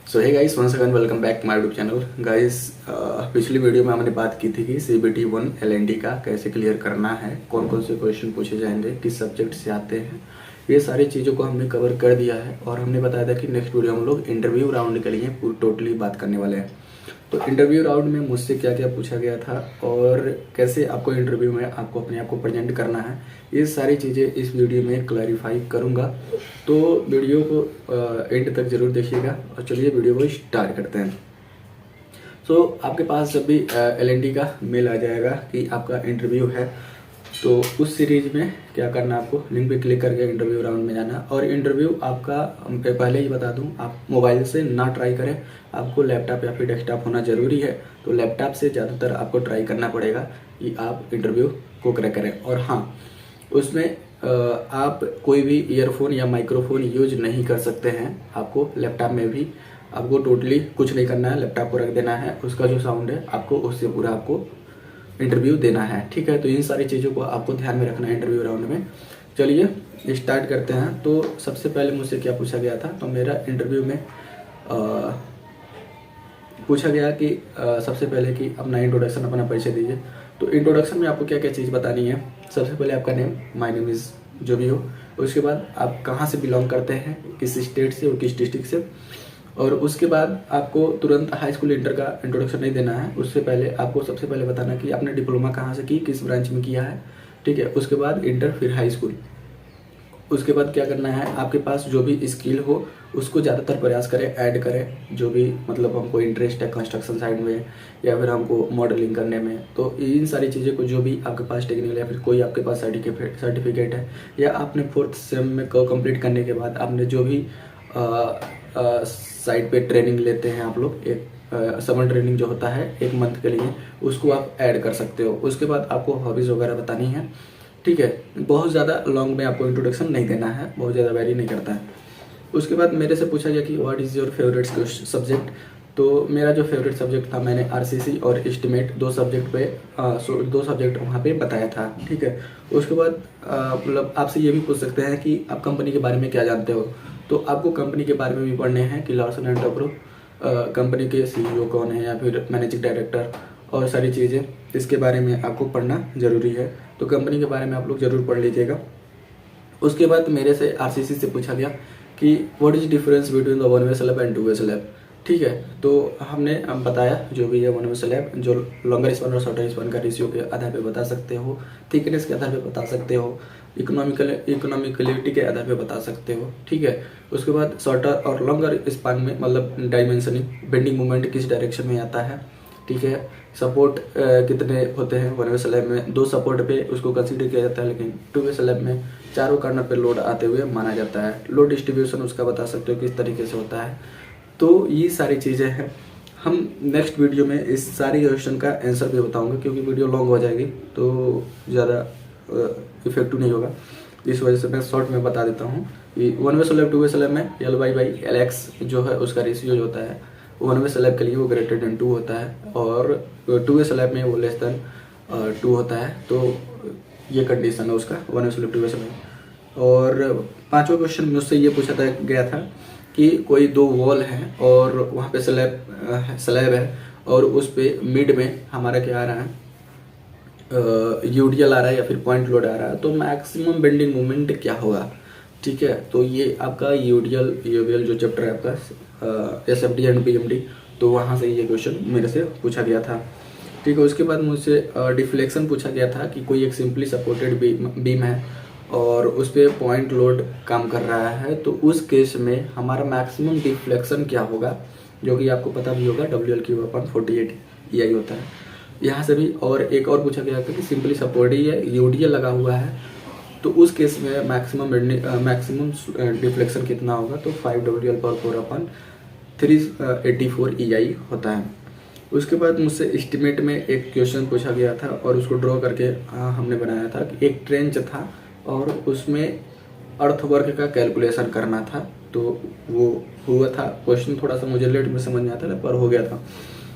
So hey guys, once again welcome back to my YouTube channel. Guys, पिछली video में हमने बात की थी कि CBT 1 LND का कैसे क्लियर करना है, कौन कौन से क्वेश्चन पूछे जाएंगे, किस सब्जेक्ट से आते हैं, ये सारी चीज़ों को हमने कवर कर दिया है। और हमने बताया था कि नेक्स्ट वीडियो हम लोग इंटरव्यू राउंड के लिए पूरी टोटली बात करने वाले हैं। तो इंटरव्यू राउंड में मुझसे क्या क्या पूछा गया था और कैसे आपको इंटरव्यू में आपको अपने आप को प्रेजेंट करना है, ये सारी चीज़ें इस वीडियो में क्लैरिफाई करूँगा। तो वीडियो को एंड तक ज़रूर देखिएगा और चलिए वीडियो को स्टार्ट करते हैं। आपके पास जब भी LND का मेल आ जाएगा कि आपका इंटरव्यू है, तो उस सीरीज में क्या करना है, आपको लिंक पे क्लिक करके इंटरव्यू राउंड में जाना। और इंटरव्यू आपका पहले ही बता दूं, आप मोबाइल से ना ट्राई करें, आपको लैपटॉप या फिर डेस्कटॉप होना ज़रूरी है। तो लैपटॉप से ज़्यादातर आपको ट्राई करना पड़ेगा कि आप इंटरव्यू को क्रैक करें। और हाँ, उसमें आप कोई भी ईयरफोन या माइक्रोफोन यूज नहीं कर सकते हैं। आपको लैपटॉप में भी आपको टोटली कुछ नहीं करना है, लैपटॉप को रख देना है, उसका जो साउंड है आपको उससे पूरा आपको इंटरव्यू देना है, ठीक है। तो इन सारी चीज़ों को आपको ध्यान में रखना है इंटरव्यू राउंड में। चलिए स्टार्ट करते हैं। तो सबसे पहले मुझसे क्या पूछा गया था, तो मेरा इंटरव्यू में पूछा गया कि सबसे पहले कि अपना इंट्रोडक्शन, अपना परिचय दीजिए। तो इंट्रोडक्शन में आपको क्या क्या चीज़ बतानी है, सबसे पहले आपका नेम, माय नेम इज़ जो भी हो। उसके बाद आप कहाँ से बिलोंग करते हैं, किस स्टेट से और किस डिस्ट्रिक्ट से। और उसके बाद आपको तुरंत हाई स्कूल इंटर का इंट्रोडक्शन नहीं देना है। उससे पहले आपको सबसे पहले बताना कि आपने डिप्लोमा कहाँ से की, किस ब्रांच में किया है, ठीक है। उसके बाद इंटर, फिर हाई स्कूल। उसके बाद क्या करना है, आपके पास जो भी स्किल हो उसको ज़्यादातर प्रयास करें, ऐड करें। जो भी मतलब हमको इंटरेस्ट है कंस्ट्रक्शन साइड में या फिर हमको मॉडलिंग करने में, तो इन सारी चीज़ें को जो भी आपके पास टेक्निकल या फिर कोई आपके पास सर्टिफिकेट है, या आपने 4th सेम में कंप्लीट करने के बाद आपने जो भी साइड पे ट्रेनिंग लेते हैं आप लोग, एक समर ट्रेनिंग जो होता है 1 मंथ के लिए, उसको आप ऐड कर सकते हो। उसके बाद आपको हॉबीज़ वगैरह बतानी है, ठीक है। बहुत ज़्यादा लॉन्ग में आपको इंट्रोडक्शन नहीं देना है, बहुत ज़्यादा वैरी नहीं करता है। उसके बाद मेरे से पूछा गया कि what is your favourite subject. तो मेरा जो फेवरेट सब्जेक्ट था, मैंने RCC और एस्टिमेट 2 सब्जेक्ट पे 2 सब्जेक्ट वहाँ पे बताया था, ठीक है। उसके बाद मतलब आपसे ये भी पूछ सकते हैं कि आप कंपनी के बारे में क्या जानते हो। तो आपको कंपनी के बारे में भी पढ़ने हैं कि लार्सन एंड टोब्रो कंपनी के CEO कौन है या फिर मैनेजिंग डायरेक्टर, और सारी चीज़ें इसके बारे में आपको पढ़ना ज़रूरी है। तो कंपनी के बारे में आप लोग ज़रूर पढ़ लीजिएगा। उसके बाद मेरे से RCC से पूछा गया कि what is difference between the one way slab and 2 way slab, ठीक है। तो हमने बताया जो भी है वन वे स्लैब, जो लॉन्गर स्पैन और शॉर्टर स्पैन का रेशियो के आधार पे बता सकते हो, थिकनेस के आधार पे बता सकते हो, इकोनॉमिकलिटी के आधार पे बता सकते हो, ठीक है। उसके बाद शॉर्टर और लॉन्गर स्पैन में मतलब डायमेंशनिंग, बेंडिंग मोमेंट किस डायरेक्शन में आता है, ठीक है। सपोर्ट कितने होते हैं वन वे स्लैब में, 2 सपोर्ट पे उसको कंसीडर किया जाता है, लेकिन 2 वे स्लैब में चारों कार्नर पे लोड आते हुए माना जाता है। लोड डिस्ट्रीब्यूशन उसका बता सकते हो किस तरीके से होता है। तो ये सारी चीज़ें हैं। हम नेक्स्ट वीडियो में इस सारी क्वेश्चन का आंसर भी बताऊंगा, क्योंकि वीडियो लॉन्ग हो जाएगी तो ज़्यादा इफेक्टिव नहीं होगा। इस वजह से मैं शॉर्ट में बता देता हूँ कि वन वे स्लैब 2 वे स्लैब में Ly/Lx जो है उसका रेशियो जो होता है, वन वे स्लैब के लिए वो ग्रेटर देन 2 होता है, और 2 वे स्लैब में वो लेस देन 2 होता है। तो ये कंडीशन है उसका वन वे स्लैब 2 वे स्लैब। और 5वां क्वेश्चन मुझसे ये पूछा गया था कि कोई 2 वॉल हैं और वहाँ पे स्लैब है, और उस पे मिड में हमारा क्या आ रहा है, यूडीएल आ रहा है या फिर पॉइंट लोड आ रहा है, तो मैक्सिमम बेंडिंग मोमेंट क्या होगा, ठीक है। तो ये आपका यूडीएल जो चैप्टर है आपका SFD एंड PMD, तो वहाँ से ये क्वेश्चन मेरे से पूछा गया था, ठीक है। उसके बाद मुझसे डिफ्लेक्शन पूछा गया था कि कोई एक सिंपली सपोर्टेड बीम है और उस पर पॉइंट लोड काम कर रहा है, तो उस केस में हमारा मैक्सिमम डिफ्लेक्शन क्या होगा, जो कि आपको पता भी होगा WL/48 EI होता है। यहाँ से भी और एक और पूछा गया था कि सिंपली सपोर्टेड है, यूडीएल लगा हुआ है, तो उस केस में मैक्सिमम डिफ्लेक्शन कितना होगा, तो 5WL/4/384 EI होता है। उसके बाद मुझसे एस्टिमेट में एक क्वेश्चन पूछा गया था और उसको ड्रॉ करके हमने बनाया था कि एक ट्रेंच था और उसमें अर्थवर्क का कैलकुलेशन करना था, तो वो हुआ था। क्वेश्चन थोड़ा सा मुझे लेट में समझ में आता था, पर हो गया था।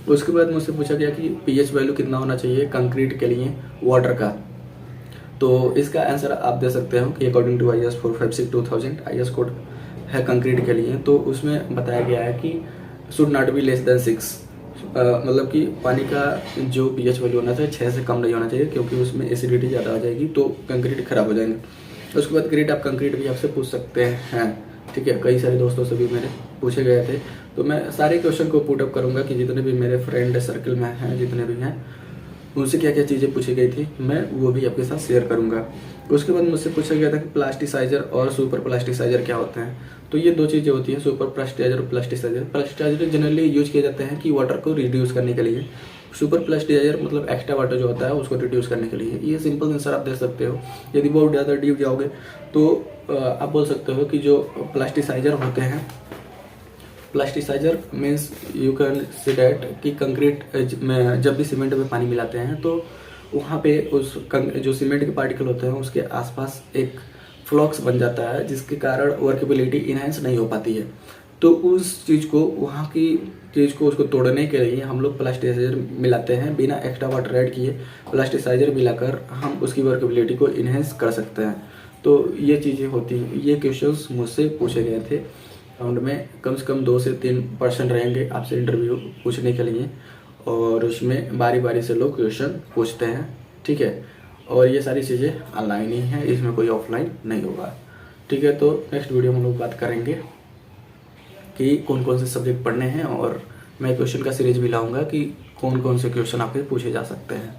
उसके बाद मुझसे पूछा गया कि pH वैल्यू कितना होना चाहिए कंक्रीट के लिए वाटर का। तो इसका आंसर आप दे सकते हो कि according to IS 456/2000 IS code है कंक्रीट के लिए, तो उसमें बताया गया है कि should not be less than 6। मतलब कि पानी का जो pH वैल्यू होना चाहिए 6 से कम नहीं होना चाहिए, क्योंकि उसमें एसिडिटी ज़्यादा आ जाएगी तो कंक्रीट खराब हो जाएंगे। उसके बाद ग्रेड आप कंक्रीट भी आपसे पूछ सकते हैं, ठीक है। कई सारे दोस्तों से भी मेरे पूछे गए थे, तो मैं सारे क्वेश्चन को पुट अप करूँगा कि जितने भी मेरे फ्रेंड सर्कल में हैं, जितने भी हैं, उनसे क्या क्या चीज़ें पूछी गई थी मैं वो भी आपके साथ शेयर करूँगा। उसके बाद मुझसे पूछा गया था कि प्लास्टिसाइजर और सुपर प्लास्टिसाइजर क्या होते हैं। तो ये दो चीज़ें होती हैं, सुपर प्लास्टिसाइजर और प्लास्टिसाइजर। प्लास्टिसाइजर जनरली यूज किए जाते हैं कि वाटर को रिड्यूस करने के लिए। सुपर प्लास्टिसाइजर मतलब एक्स्ट्रा वाटर जो होता है उसको रिड्यूस करने के लिए। ये सिंपल आंसर आप दे सकते हो। यदि बहुत ज़्यादा डीप जाओगे तो आप बोल सकते हो कि जो प्लास्टिसाइजर होते हैं, plasticizer means you can see that कि कंक्रीट में जब भी सीमेंट में पानी मिलाते हैं तो वहाँ पे उस जो सीमेंट के पार्टिकल होते हैं उसके आसपास एक फ्लॉक्स बन जाता है, जिसके कारण वर्केबिलिटी इनहेंस नहीं हो पाती है। तो उस चीज़ को, वहाँ की चीज़ को, उसको तोड़ने के लिए हम लोग प्लास्टिसाइजर मिलाते हैं। बिना एक्स्ट्रा वाटर ऐड किए प्लास्टिसाइजर मिलाकर हम उसकी वर्केबिलिटी को इनहेंस कर सकते हैं। तो ये चीज़ें होती हैं। ये क्वेश्चंस मुझसे पूछे गए थे। राउंड में कम से कम 2 से 3% रहेंगे आपसे इंटरव्यू पूछने के लिए, और उसमें बारी बारी से लोग क्वेश्चन पूछते हैं, ठीक है। और ये सारी चीज़ें ऑनलाइन ही हैं, इसमें कोई ऑफलाइन नहीं होगा, ठीक है। तो नेक्स्ट वीडियो में हम लोग बात करेंगे कि कौन कौन से सब्जेक्ट पढ़ने हैं, और मैं क्वेश्चन का सीरीज भी लाऊंगा कि कौन कौन से क्वेश्चन आपके पूछे जा सकते हैं।